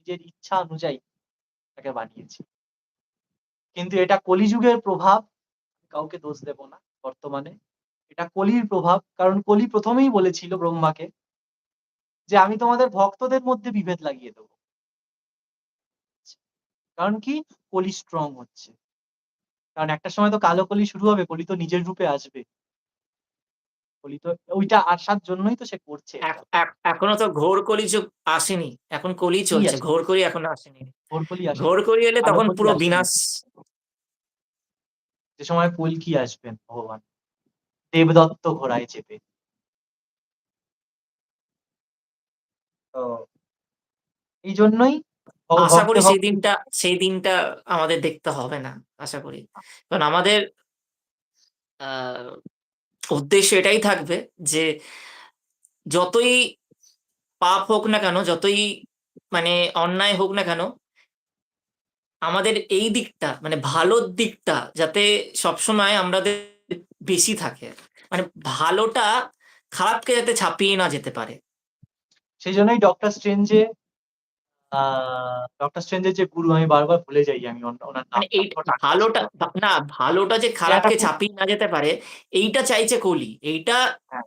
নিজের ইচ্ছা অনুযায়ী তাকে বানিয়েছে। কিন্তু এটা কলিযুগের প্রভাব, কাউকে দোষ দেব না বর্তমানে। এটা কলির প্রভাব। কারণ কলি ১ম এই বলেছিল ব্রহ্মাকে যে, "আমি তোমাদের ভক্তদের মধ্যে বিভেদ লাগিয়ে দেব।" কারণ কি? কলি স্ট্রং হচ্ছে। কারণ একটা সময় তো কালো কলি শুরু হবে, কলি তো নিজের রূপে আসবে। কলি তো ওইটা আসার জন্যই তো সে করছে এক এটা। এক এখনো তো ঘোর কলিযুগ আসেনি। এখন কলি কলি চলছে। আসেনি, ঘোর কলি এখনো আসেনি। ঘোর কলি আসেনি, ঘোর কলি এলে কালো তখন কলি পুরো আসেনি। বিনাশ। যে সময় কল্কি আসবেন ভগবান, দেবদত্ত ঘোড়ায় চেপে। তো এইজন্যই আশা করি ভক্তে, সেই ভক্তে দিনটা সেই দিনটা আমাদের দেখতে হবে না। আশা করি। কারণ আমাদের আ উদ্দেশ্য এটাই থাকবে যে যতই পাপ হোক না কেন, যতই মানে অন্যায় হোক না কেন, আমাদের এই দিকটা মানে ভালোর দিকটা যাতে সবসময় আমাদের বেশি থাকে। মানে ভালোটা খারাপকে যাতে ছাপিয়ে না যেতে পারে। সেইজন্যই আ ডক্টর স্ট্রেঞ্জের যে গুরু আমি বারবার ভুলে যাই আমি ওনার মানে নামটা। এই পুরো টাটকা ছিল। ভালোটা না, ভালোটা যে একটা খারাপকে খুব ছাপিয়ে না যেতে পারে, এইটা চাইছে কলি। এইটা হ্যাঁ,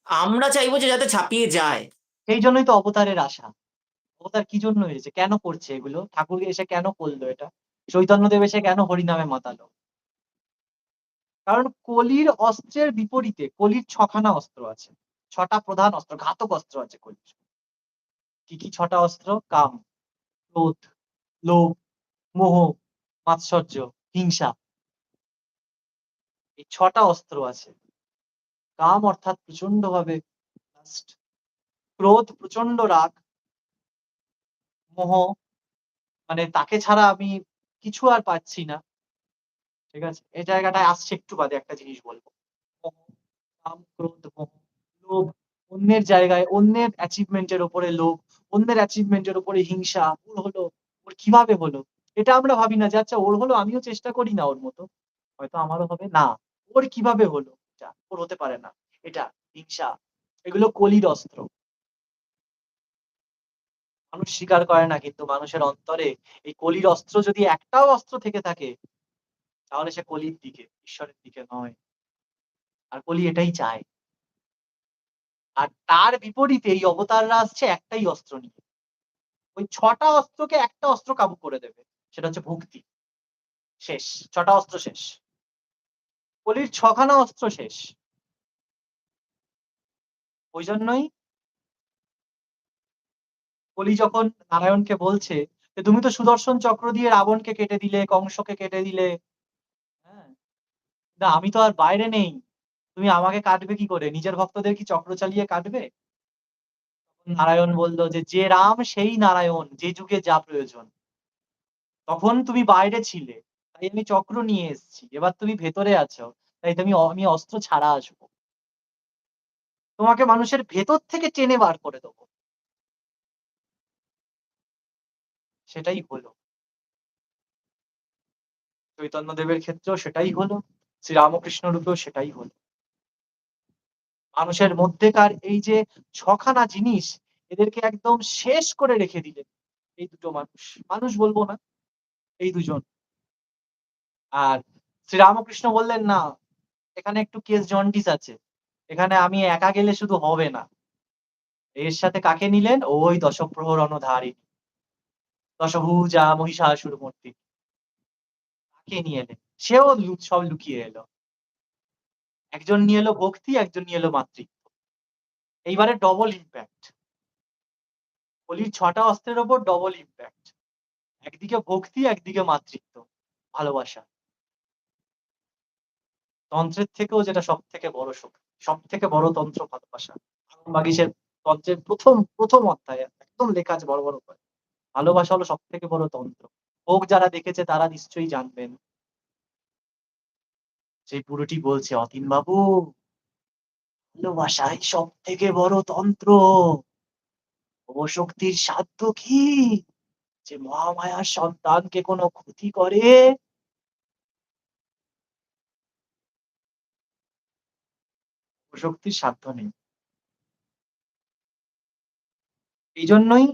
আমরা চাইবো যে যাতে ছাপিয়ে যায়। সেইজন্যই তো অবতারের আশা। অবতার কি জন্য হয়েছে? কেন করছে এগুলো? ঠাকুর এসে কেন করলো এটা? চৈতন্যদেব এসে কেন হরিনামে মাতালো? কারণ কলির অস্ত্রের বিপরীতে কলির ৬ খানা অস্ত্র আছে। ৬ টা প্রধান অস্ত্র, ঘাতক অস্ত্র আছে কলির। কি, কি ৬ টা অস্ত্র? কাম, ক্রোধ, লোভ, মোহ, মাৎসর্য, হিংসা। এই ৬ টা অস্ত্র আছে। কাম অর্থাৎ প্রচন্ডভাবে লাস্ট, ক্রোধ প্রচন্ড রাগ, মোহ মানে তাকে ছাড়া আমি কিছু আর পাচ্ছি না। ঠিক আছে? এই জায়গাটায় আসছে একটু বাদে একটা জিনিস বলব। মোহ, কাম, ক্রোধ, মোহ, লোভ, অন্যের জায়গায়, অন্যের অ্যাচিভমেন্ট এর উপরে লোভ, অন্যের অ্যাচিভমেন্ট এর উপরে হিংসা। ওর হলো, ওর কিভাবে হলো? এটা আমরা ভাবি না যে আচ্ছা ওর হলো আমিও চেষ্টা করি না ওর মতো। হয়তো আমারও হবে। না, ওর কিভাবে হলো? এটা ওর হতে পারে না। এটা হিংসা। এগুলো কলির অস্ত্র। মানুষ স্বীকার করে না কিন্তু মানুষের অন্তরে এই কলির অস্ত্র যদি একটাও অস্ত্র থেকে থাকে তাহলে সে কলির দিকে, ঈশ্বরের দিকে নয়। আর কলি এটাই চায়। আর তার বিপরীতে এই অবতাররা আসছে একটাই অস্ত্র নিয়ে। ওই ৬ টা অস্ত্রকে একটা অস্ত্র কাবু করে দেবে। সেটা হচ্ছে ভক্তি। শেষ। ৬ টা অস্ত্র শেষ। কলির ৬ খানা অস্ত্র শেষ। ওইজন্যই কলি যখন নারায়ণকে বলছে যে, "তুমি তো সুদর্শন চক্র দিয়ে রাবণকে কেটে দিলে, কংসকে কেটে দিলে। হ্যাঁ? না আমি তো আর বাইরে নেই। তুমি আমাকে কাটবে কি করে? নিজের ভক্তদের কি চক্র চালিয়ে কাটবে?" নারায়ণ বলল যে রাম সেই নারায়ণ, যে যুগে যা প্রয়োজন। তখন তুমি বাইরে ছিলে। তাই আমি চক্র নিয়ে এসেছি। এবার তুমি ভেতরে আছো। তাই আমি অস্ত্র ছাড়া আসবো। তোমাকে মানুষের ভেতর থেকে টেনে বার করে দেব। সেটাই হলো। চৈতন্যদেবের ক্ষেত্রেও সেটাই হলো। শ্রীরামকৃষ্ণ রূপেও সেটাই হলো। মানুষের মধ্যেকার এই যে ৬ খানা জিনিস এদেরকে একদম শেষ করে রেখে দিলেন। এই দুটো মানুষ। মানুষ বলব না, এই দুজন। আর শ্রীরামকৃষ্ণ বললেন, "না, এখানে একটু কেস জন্ডিস আছে। এখানে আমি একা গেলে শুধু হবে না।" এর সাথে কাকে নিলেন? ওই দশপ্রহরণধারিণী। দশভুজা মহিষাসুরমর্দিনী। তাকে নিয়ে এলেন। সেও সব লুকিয়ে এলো। একজন নিয়ে এলো ভক্তি, একজন নিয়ে এলো মাতৃত্ব। এইবারে ডবল ইমপ্যাক্ট। কলির ৬ টা অস্ত্রের উপর ডবল ইমপ্যাক্ট। একদিকে ভক্তি, একদিকে মাতৃত্ব, ভালোবাসা। তন্ত্রের থেকেও যেটা সবথেকে বড় শক্তি, সবথেকে বড় তন্ত্র ভালোবাসা। আরামবাগীশের তন্ত্রের ১ম অধ্যায়ে একদম লেখা আছে বড়, বড় করে। ভালোবাসা হলো সবথেকে বড় তন্ত্র। ভোগ যারা দেখেছে তারা নিশ্চয়ই জানবেন। সেই বুড়োটি বলছে, "অতীনবাবু, ভালোবাসাই সবথেকে বড় তন্ত্র। ও শক্তির সাধ্য কি? যে মহামায়ার সন্তানকে কোনো ক্ষতি করে?" ও শক্তির সাধ্য নেই। এইজন্যই